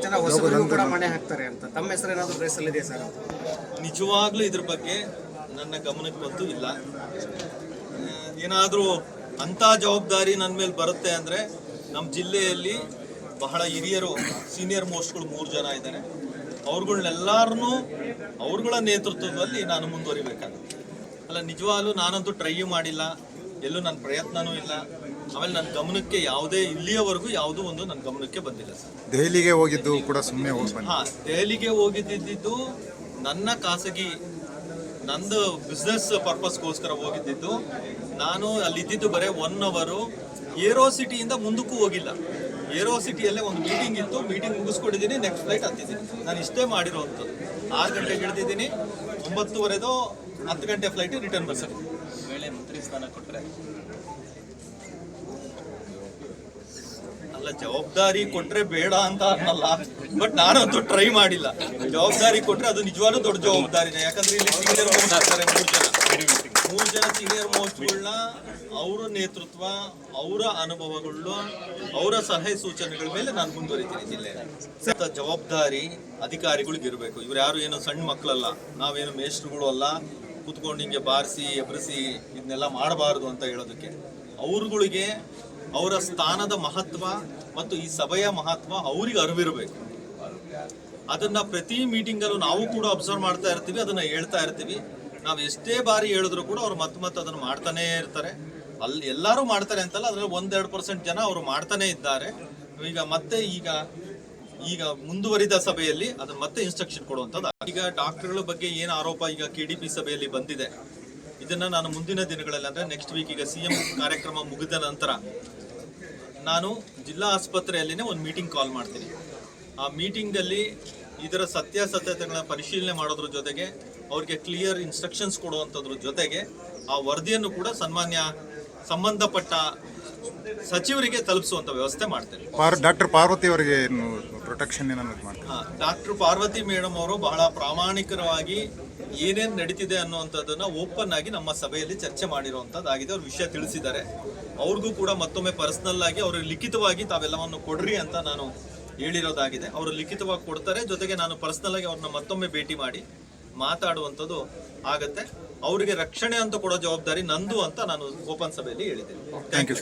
ಜನ ಹೊಸಬರಿಗೂ ಕೂಡ ಮನೆ ಹಾಕ್ತಾರೆ ಅಂತ ತಮ್ಮ ಹೆಸರು ಏನಾದರೂ ರೇಸಲ್ಲಿ ಇದೆಯಾ ಸರ್? ನಿಜವಾಗ್ಲೂ ಇದ್ರ ಬಗ್ಗೆ ನನ್ನ ಗಮನಕ್ಕೆ ಬಂತು ಇಲ್ಲ. ಏನಾದರೂ ಅಂಥ ಜವಾಬ್ದಾರಿ ನನ್ನ ಮೇಲೆ ಬರುತ್ತೆ ಅಂದರೆ ನಮ್ಮ ಜಿಲ್ಲೆಯಲ್ಲಿ ಬಹಳ ಹಿರಿಯರು ಸೀನಿಯರ್ ಮೋಸ್ಟ್ಗಳು 3 ಜನ ಇದ್ದಾರೆ. ಅವ್ರುಗಳನ್ನೆಲ್ಲರನ್ನೂ ಅವ್ರುಗಳ ನೇತೃತ್ವದಲ್ಲಿ ನಾನು ಮುಂದುವರಿಬೇಕಾಗುತ್ತೆ. ಅಲ್ಲ, ನಿಜವಾಗ್ಲೂ ನಾನಂತೂ ಟ್ರೈ ಮಾಡಿಲ್ಲ, ಎಲ್ಲೂ ನನ್ನ ಪ್ರಯತ್ನನೂ ಇಲ್ಲ. ಆಮೇಲೆ ನನ್ನ ಗಮನಕ್ಕೆ ಯಾವುದೇ ಇಲ್ಲಿಯವರೆಗೂ ಯಾವುದೂ ಒಂದು ನನ್ನ ಗಮನಕ್ಕೆ ಬಂದಿಲ್ಲ ಸರ್. ದೆಹಲಿಗೆ ಹೋಗಿದ್ದು ಕೂಡ ಸುಮ್ಮನೆ ಹೋಗಿ ಬನ್ನಿ. ಹಾಂ, ದೆಹಲಿಗೆ ಹೋಗಿದ್ದಿದ್ದು ನನ್ನ ಖಾಸಗಿ ನಂದು ಬಿಸ್ನೆಸ್ ಪರ್ಪಸ್ಗೋಸ್ಕರ ಹೋಗಿದ್ದಿದ್ದು. ನಾನು ಅಲ್ಲಿದ್ದು ಬರೀ 1 ಅವರ್ ಏರೋ ಸಿಟಿಯಿಂದ ಮುಂದಕ್ಕೂ ಹೋಗಿಲ್ಲ. ಏರೋ ಸಿಟಿಯಲ್ಲೇ ಒಂದು ಮೀಟಿಂಗ್ ಇತ್ತು, ಮೀಟಿಂಗ್ ಮುಗಿಸ್ಕೊಂಡಿದ್ದೀನಿ, ನೆಕ್ಸ್ಟ್ ಫ್ಲೈಟ್ ಹತ್ತಿದ್ದೀನಿ. ನಾನು ಇಷ್ಟೇ ಮಾಡಿರೋವಂಥದ್ದು. 6 ಗಂಟೆಗೆ ಇಳಿದಿದ್ದೀನಿ, 9:30 10 ಗಂಟೆ ಫ್ಲೈಟ್ ರಿಟರ್ನ್ ಬರ್ಸಕ್ಕೆ. ವೇಳೆ ಮಂತ್ರಿ ಸ್ಥಾನ ಕೊಟ್ಟರೆ ಅಲ್ಲ, ಜವಾಬ್ದಾರಿ ಕೊಟ್ರೆ ಬೇಡ ಅಂತ ಅನ್ನಲ್ಲ, ಬಟ್ ನಾನಂತೂ ಟ್ರೈ ಮಾಡಿಲ್ಲ. ಜವಾಬ್ದಾರಿ ಕೊಟ್ರೆ ಅದು ನಿಜವಾಗ್ಲೂ ದೊಡ್ಡ ಜವಾಬ್ದಾರಿನೇ. ಯಾಕಂದ್ರೆ ಇಲ್ಲಿ ಸೀನಿಯರ್ ಮೋಸ್ಟ್ ಇರ್ತಾರೆ 3 ಜನ ಸೀನಿಯರ್ ಮೋಸ್ಟ್ಗಳನ್ನ ಅವರ ನೇತೃತ್ವ, ಅವರ ಅನುಭವಗಳು, ಅವರ ಸಲಹೆ ಸೂಚನೆಗಳ ಮೇಲೆ ನಾನು ಮುಂದುವರಿತೀನಿ. ಜಿಲ್ಲೆ ಜವಾಬ್ದಾರಿ ಅಧಿಕಾರಿಗಳಿಗೆ ಇರಬೇಕು. ಇವ್ರು ಯಾರು ಏನು ಸಣ್ಣ ಮಕ್ಕಳಲ್ಲ, ನಾವೇನು ಮೇಷ್ಟ್ರುಗಳು ಅಲ್ಲ, ಕೂತ್ಕೊಂಡು ಹಿಂಗೆ ಬಾರಿಸಿ ಎಬ್ರಿಸಿ ಇದನ್ನೆಲ್ಲ ಮಾಡಬಾರ್ದು ಅಂತ ಹೇಳೋದಕ್ಕೆ. ಅವ್ರುಗಳಿಗೆ ಅವರ ಸ್ಥಾನದ ಮಹತ್ವ ಮತ್ತು ಈ ಸಭೆಯ ಮಹತ್ವ ಅವ್ರಿಗೆ ಅರಿವಿರಬೇಕು. ಅದನ್ನ ಪ್ರತಿ ಮೀಟಿಂಗಲ್ಲೂ ನಾವು ಕೂಡ ಅಬ್ಸರ್ವ್ ಮಾಡ್ತಾ ಇರ್ತೀವಿ, ಅದನ್ನ ಹೇಳ್ತಾ ಇರ್ತೀವಿ. ನಾವು ಎಷ್ಟೇ ಬಾರಿ ಹೇಳಿದ್ರು ಕೂಡ ಅವ್ರು ಮತ್ತೆ ಅದನ್ನು ಮಾಡ್ತಾನೇ ಇರ್ತಾರೆ. ಅಲ್ಲಿ ಎಲ್ಲರೂ ಮಾಡ್ತಾರೆ ಅಂತಲ್ಲ, ಅದರಲ್ಲಿ 1-2% ಜನ ಅವರು ಮಾಡ್ತಾನೆ ಇದ್ದಾರೆ. ಈಗ ಮುಂದುವರಿದ ಸಭೆಯಲ್ಲಿ ಅದನ್ನ ಮತ್ತೆ ಇನ್ಸ್ಟ್ರಕ್ಷನ್ ಕೊಡುವಂಥದ್ದು. ಈಗ ಡಾಕ್ಟರ್ಗಳ ಬಗ್ಗೆ ಏನು ಆರೋಪ ಈಗ KDP ಸಭೆಯಲ್ಲಿ ಬಂದಿದೆ, ಇದನ್ನ ನಾನು ಮುಂದಿನ ದಿನಗಳಲ್ಲಿ ಅಂದರೆ ನೆಕ್ಸ್ಟ್ ವೀಕ್, ಈಗ CM ಕಾರ್ಯಕ್ರಮ ಮುಗಿದ ನಂತರ ನಾನು ಜಿಲ್ಲಾ ಆಸ್ಪತ್ರೆಯಲ್ಲಿನೇ ಒಂದು ಮೀಟಿಂಗ್ ಕಾಲ್ ಮಾಡ್ತೀನಿ. ಆ ಮೀಟಿಂಗಲ್ಲಿ ಇದರ ಸತ್ಯಾಸತ್ಯತೆಗಳನ್ನ ಪರಿಶೀಲನೆ ಮಾಡೋದ್ರ ಜೊತೆಗೆ ಅವ್ರಿಗೆ ಕ್ಲಿಯರ್ ಇನ್ಸ್ಟ್ರಕ್ಷನ್ಸ್ ಕೊಡುವಂಥದ್ರ ಜೊತೆಗೆ ಆ ವರದಿಯನ್ನು ಕೂಡ ಸಂಬಂಧಪಟ್ಟ ಸಚಿವರಿಗೆ ತಲುಪಿಸುವಂಥ ವ್ಯವಸ್ಥೆ ಮಾಡ್ತೇನೆ. ಡಾಕ್ಟರ್ ಪಾರ್ವತಿ ಅವರಿಗೆ ಪ್ರೊಟೆಕ್ಷನ್ ಏನಾದ್ರು ಮಾಡ್ತಾರೆ? ಡಾಕ್ಟರ್ ಪಾರ್ವತಿ ಮೇಡಮ್ ಅವರು ಬಹಳ ಪ್ರಾಮಾಣಿಕರವಾಗಿ ಏನೇನು ನಡೀತಿದೆ ಅನ್ನುವಂಥದ್ದನ್ನ ಓಪನ್ ಆಗಿ ನಮ್ಮ ಸಭೆಯಲ್ಲಿ ಚರ್ಚೆ ಮಾಡಿರುವಂಥದ್ದಾಗಿದೆ. ಅವ್ರ ವಿಷಯ ತಿಳಿಸಿದ್ದಾರೆ. ಅವ್ರಿಗೂ ಕೂಡ ಮತ್ತೊಮ್ಮೆ ಪರ್ಸನಲ್ ಆಗಿ ಅವರು ಲಿಖಿತವಾಗಿ ತಾವೆಲ್ಲವನ್ನು ಕೊಡ್ರಿ ಅಂತ ನಾನು ಹೇಳಿರೋದಾಗಿದೆ. ಅವರು ಲಿಖಿತವಾಗಿ ಕೊಡ್ತಾರೆ. ಜೊತೆಗೆ ನಾನು ಪರ್ಸನಲ್ ಆಗಿ ಅವ್ರನ್ನ ಮತ್ತೊಮ್ಮೆ ಭೇಟಿ ಮಾಡಿ ಮಾತಾಡುವಂಥದ್ದು ಆಗತ್ತೆ. ಅವರಿಗೆ ರಕ್ಷಣೆ ಅಂತ ಕೊಡೋ ಜವಾಬ್ದಾರಿ ನಂದು ಅಂತ ನಾನು ಓಪನ್ ಸಭೆಯಲ್ಲಿ ಹೇಳಿದ್ದೇನೆ. Thank you.